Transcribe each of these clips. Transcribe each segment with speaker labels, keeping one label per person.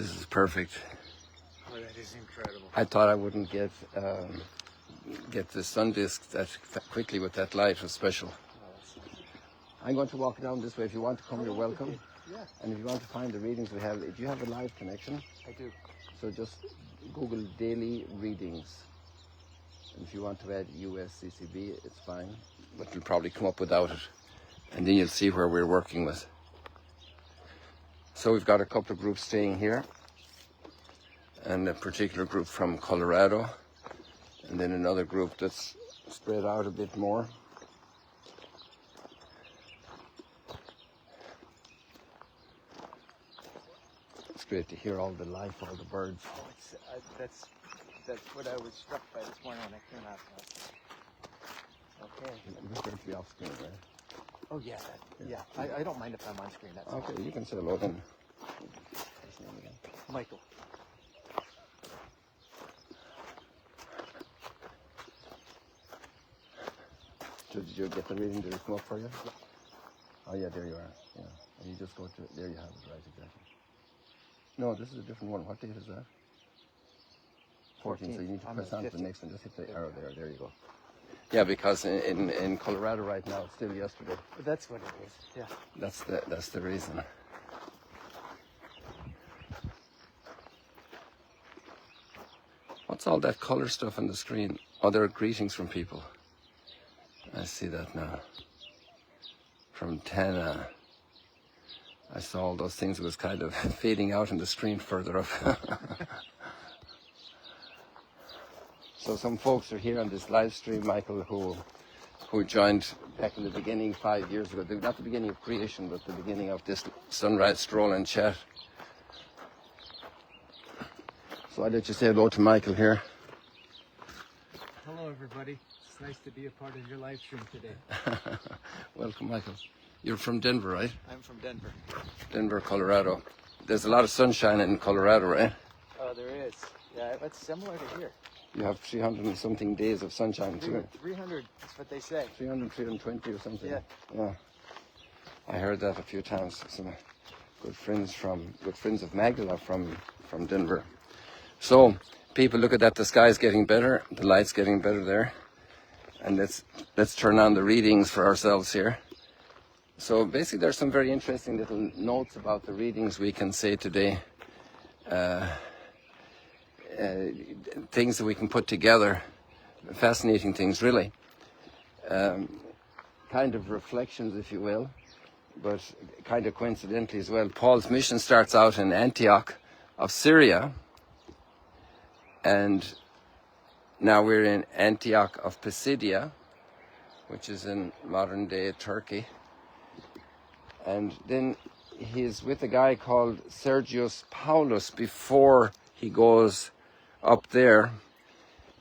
Speaker 1: This is perfect.
Speaker 2: Oh, that is incredible.
Speaker 1: I thought I wouldn't get the sun disk that quickly with that light. It was special. I'm going to walk down this way. If you want to come, you're welcome.
Speaker 2: Yeah.
Speaker 1: And if you want to find the readings we have, if you have a live connection,
Speaker 2: I do.
Speaker 1: so just Google daily readings. And if you want to add USCCB, it's fine, but it'll probably come up without it. And then you'll see where we're working with. So we've got a couple of groups staying here, and a particular group from Colorado, and then another group that's spread out a bit more. It's great to hear all the life, all the birds.
Speaker 2: Oh, that's what I was struck by this morning when I came out. Okay.
Speaker 1: This is going to be off screen, right?
Speaker 2: Oh yeah, I don't mind if I'm on screen. That's
Speaker 1: Okay,
Speaker 2: fine.
Speaker 1: you can say hello then.
Speaker 2: Michael.
Speaker 1: So did you get the reading? Did it come up for you? Yeah. Oh yeah, there you are. Yeah, and you just go to there. You have it right, exactly. No, this is a different one. What date is that? 14. So you need to press on to the next one. Just hit the arrow there. There you go. Yeah, because in Colorado right now it's still yesterday.
Speaker 2: That's what it is. Yeah.
Speaker 1: That's the reason. What's all that color stuff on the screen? Oh, there are greetings from people. I see that now. From Tana. I saw all those things. It was kind of fading out on the screen further up. So some folks are here on this live stream, Michael, who joined back in the beginning 5 years ago. Not the beginning of creation, but the beginning of this sunrise stroll and chat. So I'll let you say hello to Michael here.
Speaker 2: Hello, everybody. It's nice to be a part of your live stream today.
Speaker 1: Welcome, Michael. You're from Denver, right?
Speaker 2: I'm from Denver.
Speaker 1: Denver, Colorado. There's a lot of sunshine in Colorado, right?
Speaker 2: Oh, there is. Yeah, it's similar to here.
Speaker 1: You have 300 and something days of sunshine too.
Speaker 2: 300, that's what they say.
Speaker 1: 300, 320 or something.
Speaker 2: Yeah.
Speaker 1: Yeah. I heard that a few times. Some good friends of Magdala from Denver. So people look at that, the sky's getting better, the light's getting better there. And let's turn on the readings for ourselves here. So basically there's some very interesting little notes about the readings we can say today. Things that we can put together, fascinating things really. Kind of reflections, if you will, but kind of coincidentally as well. Paul's mission starts out in Antioch of Syria, and now we're in Antioch of Pisidia, which is in modern day Turkey. And then he's with a guy called Sergius Paulus before he goes up there.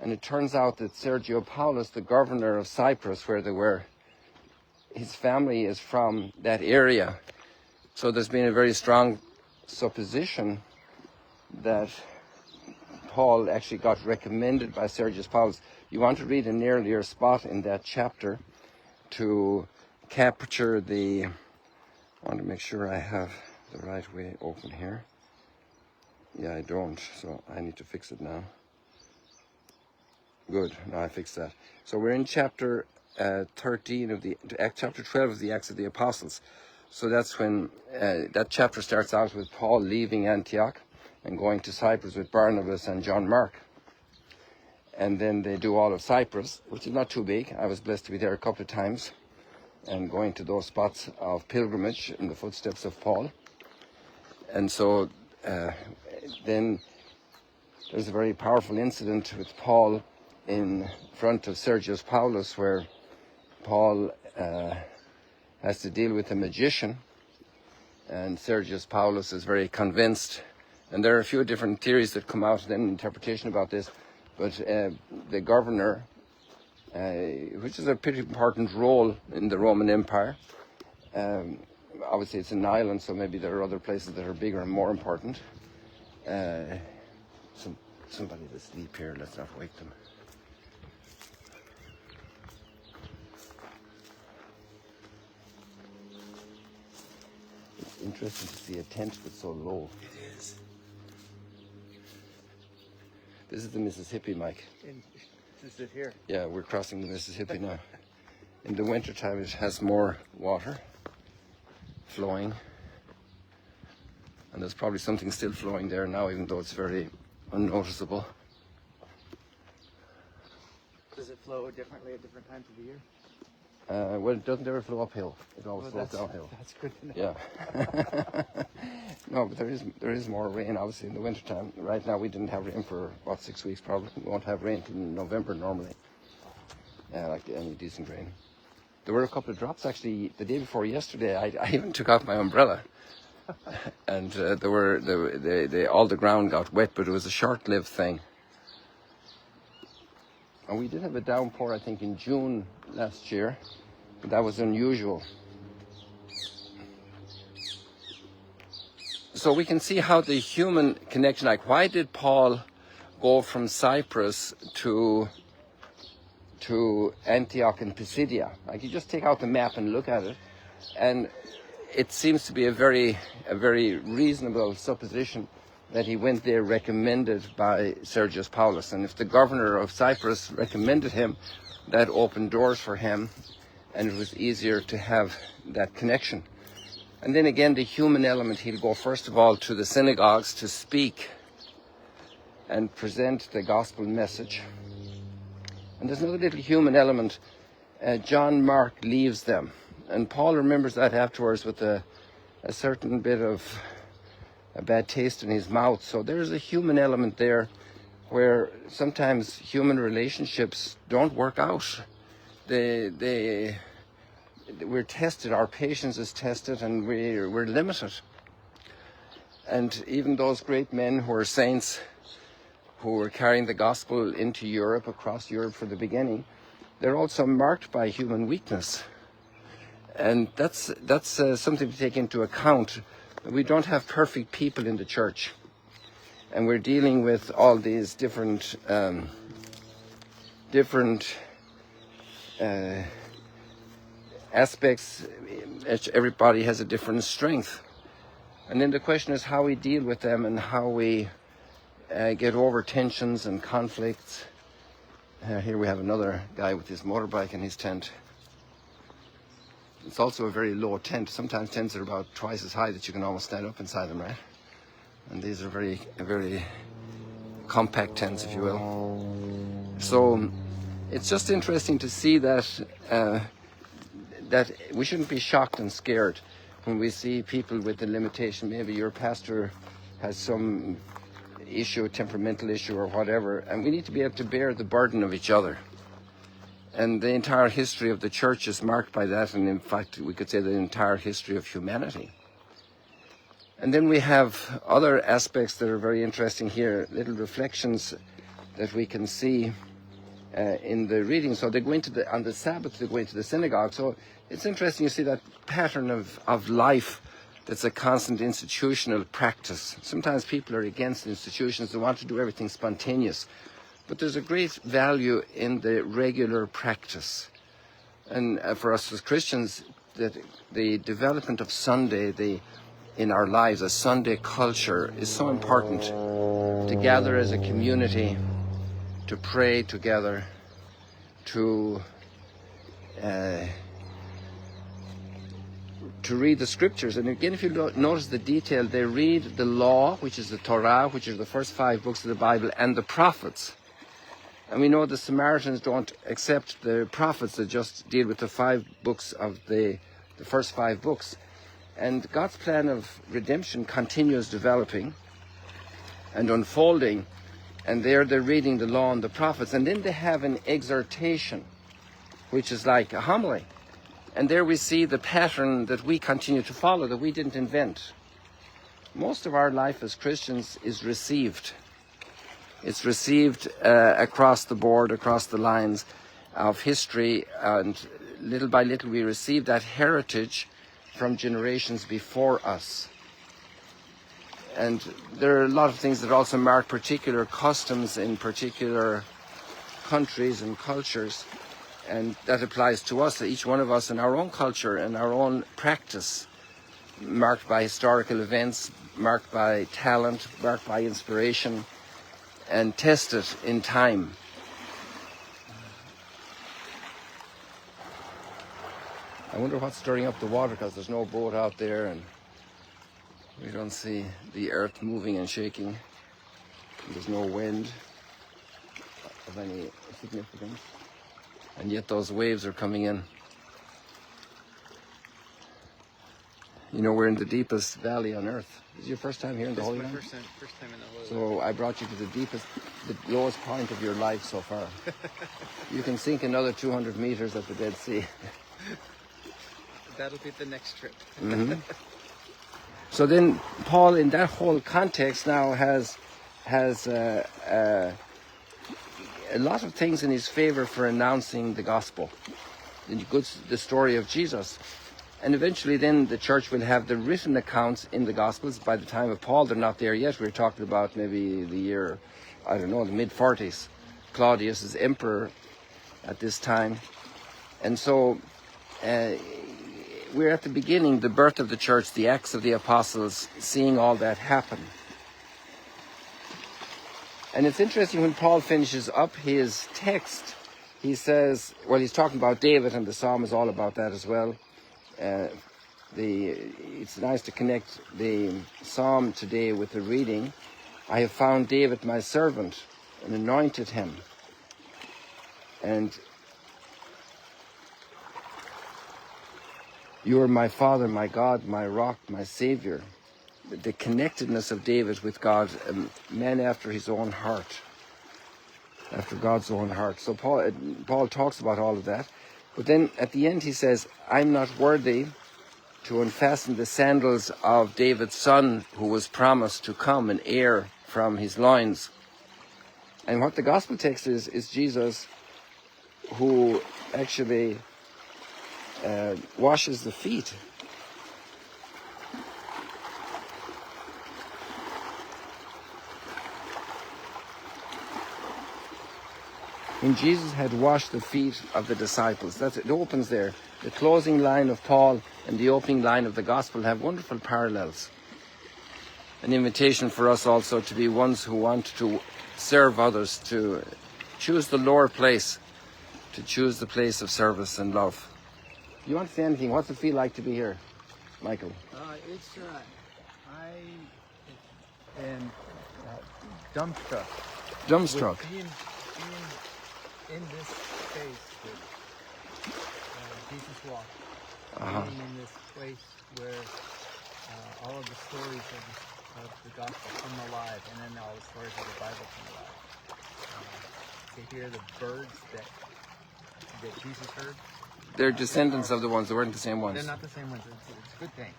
Speaker 1: And it turns out that Sergio Paulus, the governor of Cyprus, where they were, his family is from that area. So there's been a very strong supposition that Paul actually got recommended by Sergius Paulus. You want to read an earlier spot in that chapter to capture the... I want to make sure I have the right way open here. Yeah, I don't, so I need to fix it now. Good, now I fixed that. So we're in chapter 13 of chapter 12 of the Acts of the Apostles. So that's when that chapter starts out with Paul leaving Antioch and going to Cyprus with Barnabas and John Mark. And then they do all of Cyprus, which is not too big. I was blessed to be there a couple of times and going to those spots of pilgrimage in the footsteps of Paul. And so then there's a very powerful incident with Paul in front of Sergius Paulus, where Paul has to deal with a magician, and Sergius Paulus is very convinced. And there are a few different theories that come out in interpretation about this, but the governor, which is a pretty important role in the Roman Empire, obviously it's an island, so maybe there are other places that are bigger and more important. Somebody's asleep here, let's not wake them. It's interesting to see a tent that's so low.
Speaker 3: It is.
Speaker 1: This is the Mississippi, Mike.
Speaker 2: Is it here?
Speaker 1: Yeah, we're crossing the Mississippi now. In the wintertime, it has more water flowing. And there's probably something still flowing there now, even though it's very unnoticeable.
Speaker 2: Does it flow differently at different times of the year?
Speaker 1: Well, it doesn't ever flow uphill. It always flows downhill.
Speaker 2: That's good to know.
Speaker 1: Yeah. No, but there is more rain, obviously, in the wintertime. Right now, we didn't have rain for, 6 weeks probably. We won't have rain in November normally. Like any decent rain. There were a couple of drops, actually, the day before yesterday. I even took off my umbrella. And all the ground got wet, but it was a short-lived thing. And we did have a downpour, I think, in June last year, but that was unusual. So we can see how the human connection, like why did Paul go from Cyprus to Antioch and Pisidia? Like you just take out the map and look at it, and it seems to be a very reasonable supposition that he went there recommended by Sergius Paulus. And if the governor of Cyprus recommended him, that opened doors for him, and it was easier to have that connection. And then again, the human element, he'll go first of all to the synagogues to speak and present the gospel message. And there's another little human element. John Mark leaves them. And Paul remembers that afterwards with a certain bit of a bad taste in his mouth. So there's a human element there where sometimes human relationships don't work out. We're tested, our patience is tested, and we're limited. And even those great men who are saints, who were carrying the gospel into Europe, across Europe for the beginning, they're also marked by human weakness. And that's something to take into account. We don't have perfect people in the church, and we're dealing with all these different aspects. Everybody has a different strength, and then the question is how we deal with them and how we get over tensions and conflicts. Here we have another guy with his motorbike in his tent. It's also a very low tent. Sometimes tents are about twice as high that you can almost stand up inside them, right? And these are very compact tents, if you will. So it's just interesting to see that that we shouldn't be shocked and scared when we see people with a limitation. Maybe your pastor has some issue, temperamental issue or whatever, and we need to be able to bear the burden of each other. And the entire history of the church is marked by that, and in fact we could say the entire history of humanity. And then we have other aspects that are very interesting here, little reflections that we can see in the reading. So they go into on the Sabbath, they go into the synagogue. So it's interesting, you see that pattern of life that's a constant institutional practice. Sometimes people are against institutions, they want to do everything spontaneous. But there's a great value in the regular practice. And for us as Christians, that the development of Sunday, in our lives, a Sunday culture is so important. To gather as a community, to pray together, to read the scriptures. And again, if you notice the detail, they read the law, which is the Torah, which are the first 5 books of the Bible, and the prophets. And we know the Samaritans don't accept the prophets, that just deal with the 5 books of the first 5 books. And God's plan of redemption continues developing and unfolding. And there they're reading the law and the prophets. And then they have an exhortation, which is like a homily. And there we see the pattern that we continue to follow, that we didn't invent. Most of our life as Christians is received. It's received across the board, across the lines of history, and little by little we receive that heritage from generations before us. And there are a lot of things that also mark particular customs in particular countries and cultures, and that applies to us, each one of us in our own culture and our own practice, marked by historical events, marked by talent, marked by inspiration. and tested in time. I wonder what's stirring up the water, because there's no boat out there and we don't see the earth moving and shaking. There's no wind of any significance. And yet those waves are coming in. You know, we're in the deepest valley on earth. This is your first time here in the Holy Land?
Speaker 2: First time in the Holy Land.
Speaker 1: So I brought you to the deepest, the lowest point of your life so far. You can sink another 200 meters at the Dead Sea.
Speaker 2: That'll be the next trip.
Speaker 1: Mm-hmm. So then Paul, in that whole context now, has a lot of things in his favor for announcing the gospel, the story of Jesus. And eventually then the church will have the written accounts in the Gospels. By the time of Paul, they're not there yet. We're talking about maybe the year, I don't know, the mid-40s. Claudius is emperor at this time. And so we're at the beginning, the birth of the church, the Acts of the Apostles, seeing all that happen. And it's interesting when Paul finishes up his text, he says, well, he's talking about David, and the psalm is all about that as well. It's nice to connect the psalm today with the reading. I have found David my servant and anointed him. And you are my Father, my God, my rock, my Savior. The connectedness of David with God, a man after his own heart, after God's own heart. So Paul talks about all of that. But then at the end he says, I'm not worthy to unfasten the sandals of David's son, who was promised to come, an heir from his loins. And what the gospel text is Jesus, who actually washes the feet. When Jesus had washed the feet of the disciples. It opens there. The closing line of Paul and the opening line of the gospel have wonderful parallels. An invitation for us also to be ones who want to serve others, to choose the lower place, to choose the place of service and love. You want to say anything? What's it feel like to be here, Michael?
Speaker 2: I am dumbstruck.
Speaker 1: Dumbstruck.
Speaker 2: Being in this space that Jesus walked, being in this place where all of the stories of the gospel come alive, and then all the stories of the Bible come alive. To hear the birds that Jesus heard.
Speaker 1: They're descendants of the ones. They weren't the same ones.
Speaker 2: They're not the same ones. It's a good thing.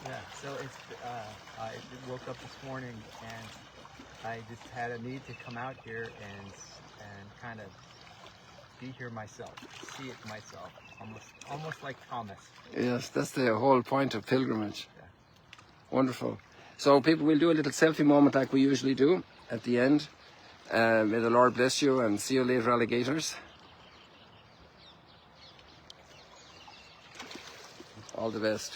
Speaker 2: Yeah. So I woke up this morning and I just had a need to come out here and kind of be here myself, see it myself, almost like Thomas.
Speaker 1: Yes, that's the whole point of pilgrimage.
Speaker 2: Yeah.
Speaker 1: Wonderful. So people will do a little selfie moment like we usually do at the end. May the Lord bless you, and see you later, alligators. All the best.